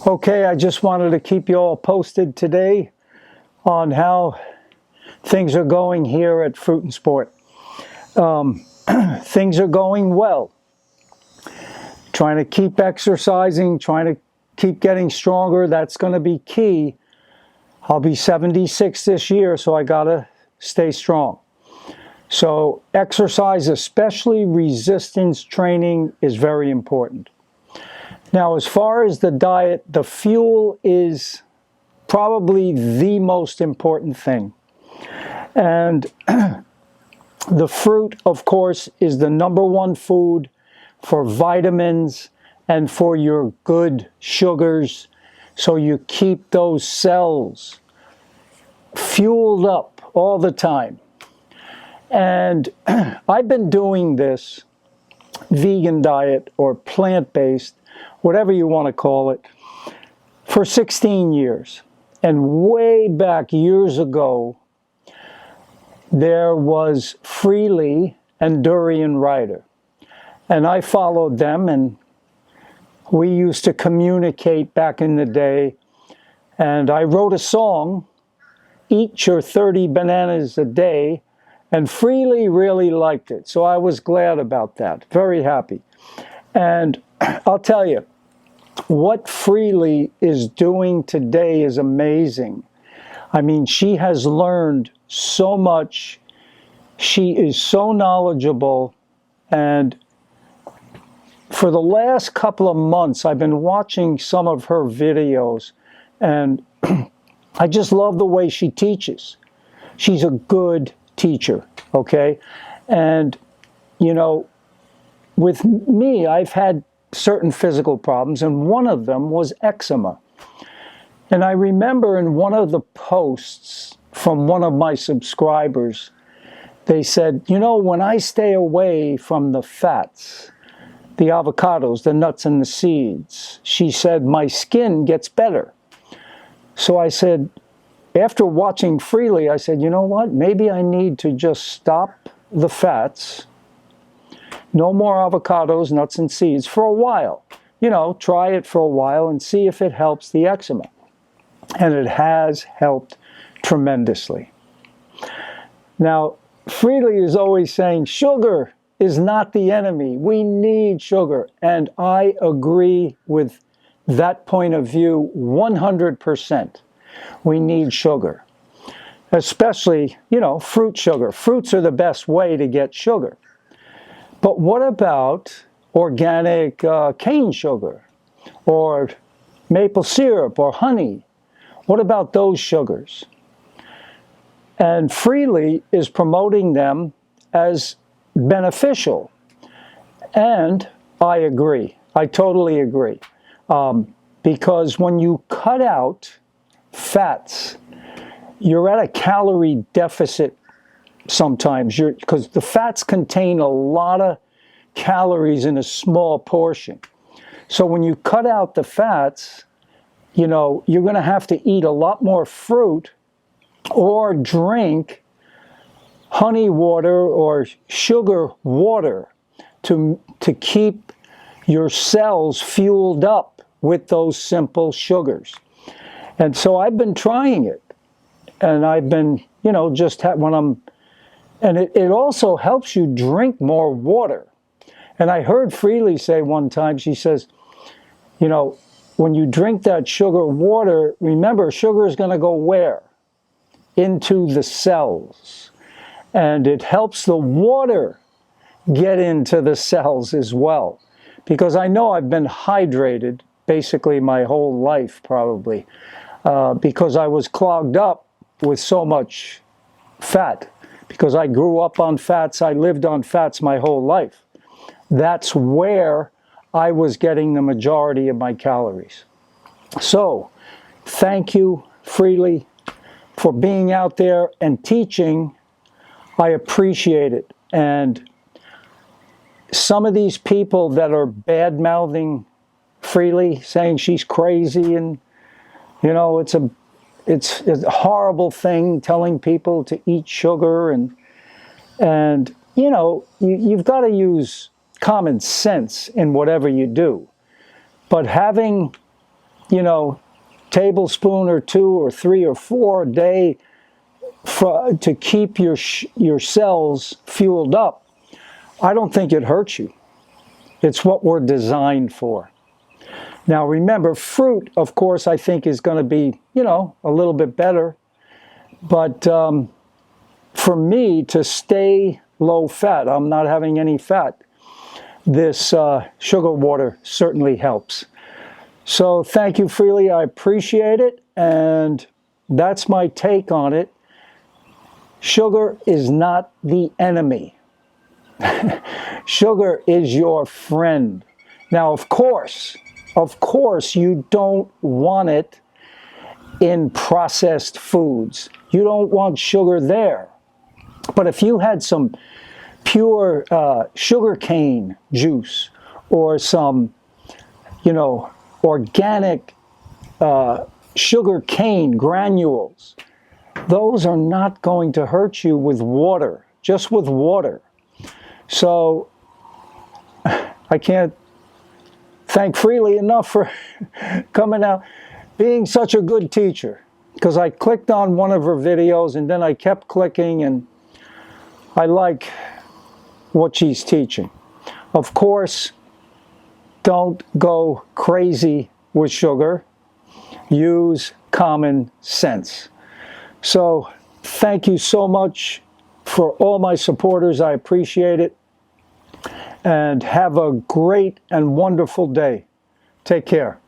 Okay, I just wanted to keep you all posted today on how things are going here at Fruit and Sport. Things are going well. Trying to keep exercising, trying to keep getting stronger. That's going to be key. I'll be 76 this year, so I got to stay strong. So exercise, especially resistance training, is very important. Now, as far as the diet, the fuel is probably the most important thing. And the fruit, of course, is the #1 food for vitamins and for your good sugars, so you keep those cells fueled up all the time. And I've been doing this vegan diet or plant-based, whatever you want to call it, for 16 years. And way back years ago, there was Freelee and Durian Ryder. And I followed them, and we used to communicate back in the day. And I wrote a song, Eat Your 30 Bananas a Day, and Freelee really liked it. So I was glad about that, very happy. And I'll tell you, what Freelee is doing today is amazing. I mean, she has learned so much. She is so knowledgeable. And for the last couple of months, I've been watching some of her videos, and I just love the way she teaches. She's a good teacher, okay? And, you know, with me, I've had certain physical problems, and one of them was eczema. And I remember in one of the posts from one of my subscribers, they said, you know, when I stay away from the fats, the avocados, the nuts and the seeds, she said, my skin gets better. So I said, after watching Freelee, I said, you know what, maybe I need to just stop the fats, no more avocados, nuts and seeds for a while. You know, try it for a while and see if it helps the eczema. And it has helped tremendously. Now, Freelee is always saying sugar is not the enemy. We need sugar. And I agree with that point of view 100%. We need sugar, especially, you know, fruit sugar. Fruits are the best way to get sugar. But what about organic cane sugar or maple syrup or honey? What about those sugars? And Freelee is promoting them as beneficial. And I agree. I totally agree. Because when you cut out fats, you're at a calorie deficit sometimes, because the fats contain a lot of calories in a small portion. So when you cut out the fats, you know, you're going to have to eat a lot more fruit or drink honey water or sugar water to keep your cells fueled up with those simple sugars. And so I've been trying it, and I've been, you know, just when I'm, and it also helps you drink more water. And I heard Freelee say one time, she says, you know, when you drink that sugar water, remember, sugar is going to go where? Into the cells. And it helps the water get into the cells as well. Because I know I've been hydrated basically my whole life, probably, because I was clogged up with so much fat. Because I grew up on fats, I lived on fats my whole life. That's where I was getting the majority of my calories. So, thank you, Freelee, for being out there and teaching. I appreciate it. And some of these people that are bad-mouthing Freelee, saying she's crazy and, you know, it's a horrible thing telling people to eat sugar, and you know, you've got to use common sense in whatever you do. But having you know, tablespoon or 2 or 3 or 4 a day to keep your cells fueled up, I don't think it hurts you. It's what we're designed for. Now remember, fruit, of course, I think is going to be, you know, a little bit better. But for me to stay low fat, I'm not having any fat, this sugar water certainly helps. So thank you, Freelee. I appreciate it. And that's my take on it. Sugar is not the enemy. Sugar is your friend. Now, of course, you don't want it in processed foods. You don't want sugar there. But if you had some pure sugar cane juice or some, you know, organic sugar cane granules, those are not going to hurt you with water, just with water. So I can't thank Freelee enough for coming out, being such a good teacher, because I clicked on one of her videos and then I kept clicking, and I like what she's teaching. Of course, don't go crazy with sugar. Use common sense. So thank you so much for all my supporters. I appreciate it. And have a great and wonderful day. Take care.